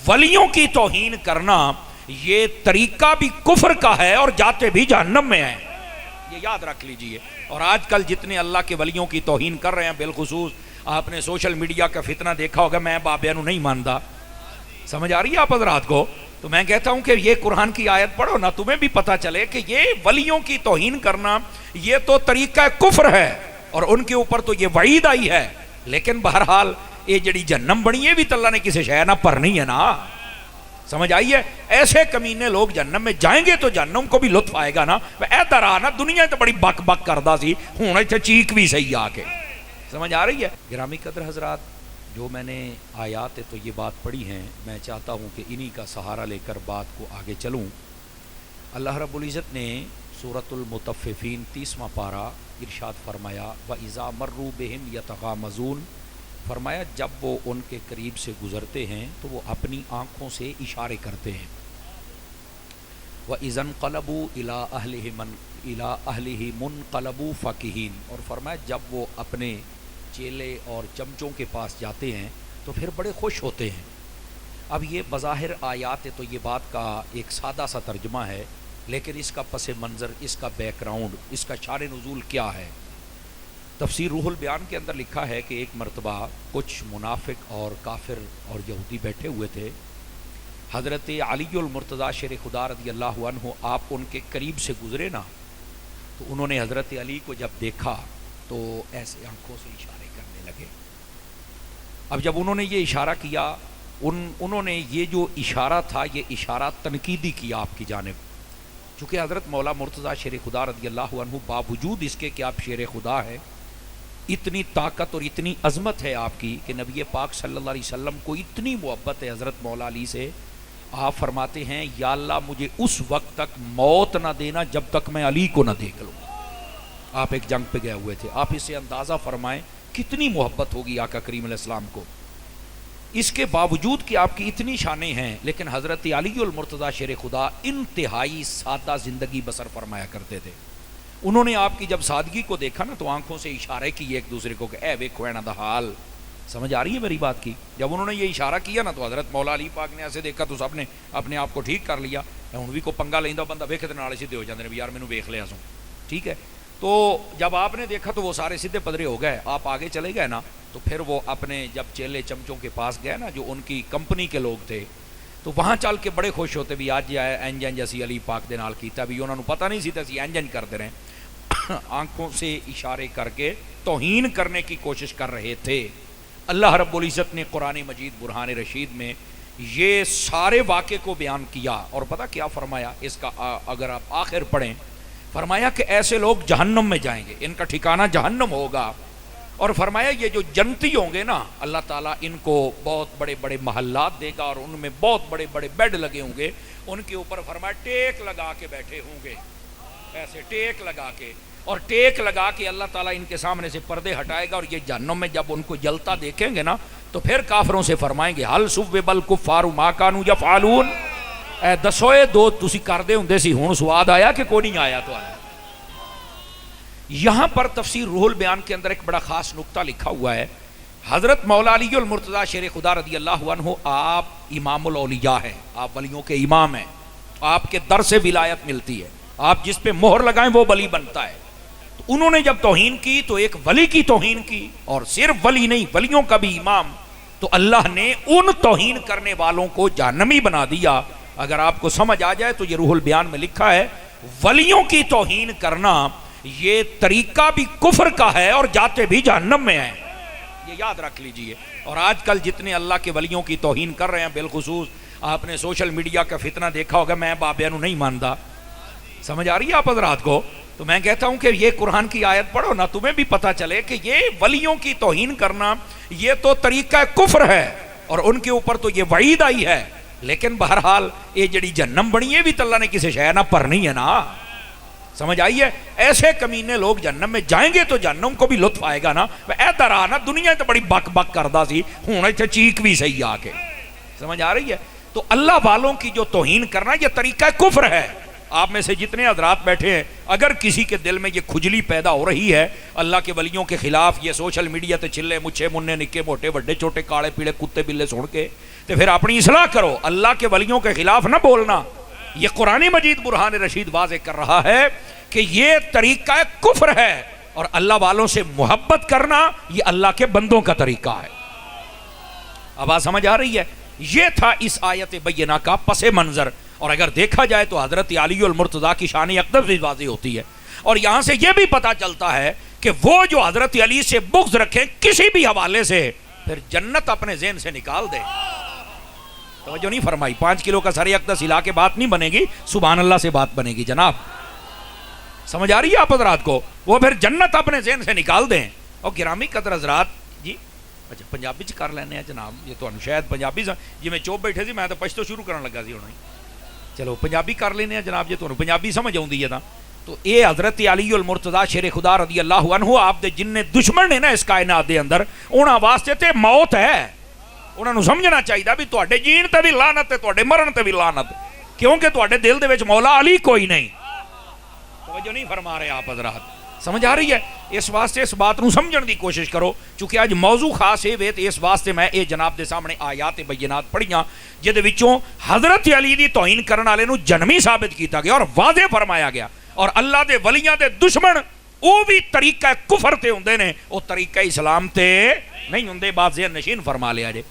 ولیوں کی توہین کرنا یہ طریقہ بھی کفر کا ہے اور جاتے بھی جہنم میں ہیں، یہ یاد رکھ لیجئے۔ اور آج کل جتنے اللہ کے ولیوں کی توہین کر رہے ہیں، بالخصوص آپ نے سوشل میڈیا کا فتنہ دیکھا ہوگا، میں بابیاں نو نہیں مانتا، سمجھ آ رہی ہے آپ حضرات کو؟ تو میں کہتا ہوں کہ یہ قرآن کی آیت پڑھو نا، تمہیں بھی پتہ چلے کہ یہ ولیوں کی توہین کرنا یہ تو طریقہ کفر ہے اور ان کے اوپر تو یہ وعید آئی ہے، لیکن بہرحال یہ جڑی جہنم بنی ہے بھی تو اللہ نے کسی شے نہ پرنی ہے نا، سمجھ آئیے؟ ایسے کمینے لوگ جہنم میں جائیں گے تو جہنم کو بھی لطف آئے گا نا، اے درا نا دنیا تو بڑی بک بک کردہ سی، ہوں ایتھے چیک بھی صحیح آ کے، سمجھ آ رہی ہے؟ گرامی قدر حضرات، جو میں نے آیات تو یہ بات پڑھی ہیں، میں چاہتا ہوں کہ انہی کا سہارا لے کر بات کو آگے چلوں۔ اللہ رب العزت نے سورۃ المطففین 30واں پارہ ارشاد فرمایا وَإِذَا مَرُّوا بِهِمْ يَتَغَامَزُونَ، فرمایا جب وہ ان کے قریب سے گزرتے ہیں تو وہ اپنی آنکھوں سے اشارے کرتے ہیں۔ وَإِذَا انْقَلَبُوا إِلَىٰ أَهْلِهِمُ انْقَلَبُوا فَكِهِينَ، اور فرمایا جب وہ اپنے چیلے اور چمچوں کے پاس جاتے ہیں تو پھر بڑے خوش ہوتے ہیں۔ اب یہ بظاہر آیات تو یہ بات کا ایک سادہ سا ترجمہ ہے، لیکن اس کا پس منظر، اس کا بیک گراؤنڈ، اس کا شان نزول کیا ہے؟ تفسیر روح البیان کے اندر لکھا ہے کہ ایک مرتبہ کچھ منافق اور کافر اور یہودی بیٹھے ہوئے تھے، حضرت علی المرتضیٰ شیر خدا رضی اللہ عنہ آپ ان کے قریب سے گزرے نا، تو انہوں نے حضرت علی کو جب دیکھا تو ایسے آنکھوں سے اشارے کرنے لگے۔ اب جب انہوں نے یہ اشارہ کیا، انہوں نے یہ جو اشارہ تھا یہ اشارہ تنقیدی کیا آپ کی جانب، چونکہ حضرت مولا مرتضیٰ شیر خدا رضی اللہ عنہ باوجود اس کے کہ آپ شیر خدا ہے، اتنی طاقت اور اتنی عظمت ہے آپ کی کہ نبی پاک صلی اللہ علیہ وسلم کو اتنی محبت ہے حضرت مولا علی سے، آپ فرماتے ہیں یا اللہ مجھے اس وقت تک موت نہ دینا جب تک میں علی کو نہ دیکھ لوں۔ آپ ایک جنگ پہ گئے ہوئے تھے، آپ اس سے اندازہ فرمائیں کتنی محبت ہوگی آقا کریم علیہ السلام کو۔ اس کے باوجود کہ آپ کی اتنی شانیں ہیں، لیکن حضرت علی المرتضیٰ شیر خدا انتہائی سادہ زندگی بسر فرمایا کرتے تھے۔ انہوں نے آپ کی جب سادگی کو دیکھا نا تو آنکھوں سے اشارے کیے ایک دوسرے کو کہ اے ویکھو اینا دا حال، سمجھ آ رہی ہے میری بات کی؟ جب انہوں نے یہ اشارہ کیا نا تو حضرت مولا علی پاک نے ایسے دیکھا تو سب نے اپنے آپ کو ٹھیک کر لیا، ہن بھی کو پنگا لیندا بندہ ویکھے تے نال سیدھے ہو جاندے نے بھی یار مینوں ویکھ لیا سو، ٹھیک ہے؟ تو جب آپ نے دیکھا تو وہ سارے سیدھے پدرے ہو گئے، آپ آگے چلے گئے نا، تو پھر وہ اپنے جب چیلے چمچوں کے پاس گئے نا جو ان کی کمپنی کے لوگ تھے، تو وہاں چل کے بڑے خوش ہوتے بھی آج جائے انج اسی علی پاک دے نال کیتا، بھی انہوں نے پتہ نہیں سی تے اسی انج کرتے رہے، آنکھوں سے اشارے کر کے توہین کرنے کی کوشش کر رہے تھے۔ اللہ رب العزت نے قرآن مجید برہان رشید میں یہ سارے واقعے کو بیان کیا، اور پتہ کیا فرمایا؟ اس کا اگر آپ آخر پڑھیں، فرمایا کہ ایسے لوگ جہنم میں جائیں گے، ان کا ٹھکانہ جہنم ہوگا، اور فرمایا یہ جو جنتی ہوں گے نا اللہ تعالیٰ ان کو بہت بڑے بڑے محلات دے گا اور ان میں بہت بڑے بڑے بیڈ لگے ہوں گے، ان کے اوپر فرمایا ٹیک لگا کے بیٹھے ہوں گے، ایسے ٹیک لگا کے، اور ٹیک لگا کے اللہ تعالیٰ ان کے سامنے سے پردے ہٹائے گا، اور یہ جہنم میں جب ان کو جلتا دیکھیں گے نا تو پھر کافروں سے فرمائیں گے حل ثوب الکفار ما کانوا یفعلون، اے دسوئے دو تسی کردے ہوندے سی ہن سواد آیا کہ کوئی نہیں آیا؟ تو آیا۔ یہاں پر تفسیر روح البیان کے اندر ایک بڑا خاص نقطہ لکھا ہوا ہے، حضرت مولا علی المرتضیٰ شیر خدا رضی اللہ عنہ آپ امام الاولیاء ہیں، آپ ولیوں کے امام ہیں، آپ کے در سے ولایت ملتی ہے، آپ جس پہ مہر لگائیں وہ ولی بنتا ہے۔ تو انہوں نے جب توہین کی تو ایک ولی کی توہین کی، اور صرف ولی نہیں ولیوں کا بھی امام، تو اللہ نے ان توہین کرنے والوں کو جہنمی بنا دیا۔ اگر آپ کو سمجھ آ جائے تو یہ روح البیان میں لکھا ہے ولیوں کی توہین کرنا یہ طریقہ بھی کفر کا ہے اور جاتے بھی جہنم میں ہیں، یہ یاد رکھ لیجئے۔ اور آج کل جتنے اللہ کے ولیوں کی توہین کر رہے ہیں، بالخصوص آپ نے سوشل میڈیا کا فتنہ دیکھا ہوگا، میں بابیاں نو نہیں مانتا، سمجھ آ رہی ہے آپ حضرات کو؟ تو میں کہتا ہوں کہ یہ قرآن کی آیت پڑھو نا، تمہیں بھی پتہ چلے کہ یہ ولیوں کی توہین کرنا یہ تو طریقہ کفر ہے اور ان کے اوپر تو یہ وعید آئی ہے، لیکن بہرحال یہ جڑی جہنم بنی ہے بھی تو اللہ نے کسی شے نہ پرنی ہے نا، سمجھ آئیے؟ ایسے کمینے لوگ جہنم میں جائیں گے تو جہنم کو بھی لطف آئے گا نا، اے درا نا دنیا تو بڑی بک بک کردہ سی، ہوں ایتھے چیک بھی صحیح آ کے، سمجھ آ رہی ہے؟ تو اللہ والوں کی جو توہین کرنا یہ طریقہ کفر ہے۔ آپ میں سے جتنے حضرات بیٹھے ہیں اگر کسی کے دل میں یہ کھجلی پیدا ہو رہی ہے اللہ کے ولیوں کے خلاف، یہ سوشل میڈیا تے چلے مچھے منے نکے موٹے بڑے چھوٹے کاڑے پیڑے کتے بلے سن کے، تو پھر اپنی اصلاح کرو، اللہ کے ولیوں کے خلاف نہ بولنا۔ یہ قرآن مجید برہان رشید واضح کر رہا ہے کہ یہ طریقہ کفر ہے، اور اللہ والوں سے محبت کرنا یہ اللہ کے بندوں کا طریقہ ہے۔ اب بات سمجھ آ رہی ہے؟ یہ تھا اس آیت بینہ کا پس منظر، اور اگر دیکھا جائے تو حضرت علی المرتضیٰ کی شان اقدس بھی واضح ہوتی ہے، اور یہاں سے یہ بھی پتا چلتا ہے کہ وہ جو حضرت علی سے بغض رکھیں کسی بھی حوالے سے، پھر جنت اپنے ذہن سے نکال دے۔ توجہ نہیں فرمائی؟ 5 کلو کا سر اقدس ہلا کے بات نہیں بنے گی، سبحان اللہ سے بات بنے گی جناب۔ سمجھ آ رہی ہے آپ حضرات کو؟ وہ پھر جنت اپنے ذہن سے نکال دیں۔ اور گرامی قدر حضرات جی، اچھا پنجابی چ کر لینے ہیں جناب، یہ تو شاید پنجابی جی میں چوپ بیٹھے سی میں تو پشتو شروع کرنے لگا سی ہونا ہی، چلو پنجابی کر لینے ہیں جناب، جی تو پنجابی سمجھ آؤندی ہے نا۔ تو اے حضرت علی المرتضیٰ شیر خدا رضی اللہ عنہ، آپ دے جن دشمن نے نا اس کائنات دے اندر، انہاں واسطے تے موت ہے۔ انہاں نو سمجھنا چاہیے بھی تواڈے جین تے بھی لعنت ہے، تواڈے مرن تے بھی لعنت، کیونکہ تواڈے دل دے وچ مولا علی کوئی نہیں۔ توجہ نہیں فرما رہے آپ حضرات؟ سمجھ آ رہی ہے؟ اس واسطے اس بات نو سمجھن دی کوشش کرو، چونکہ آج موضوع خاص ہے تے اس واسطے میں اے جناب دے سامنے آیات بینات پڑھیاں جدے وچوں حضرت علی دی توہین کرن والے نو جنمی ثابت کیتا گیا اور واضح فرمایا گیا، اور اللہ دے ولیاں دے دشمن او بھی طریقہ کفر تے ہوندے نے، او طریقہ اسلام تے نہیں ہوندے۔ بات ذہن نشین فرما لیا جے۔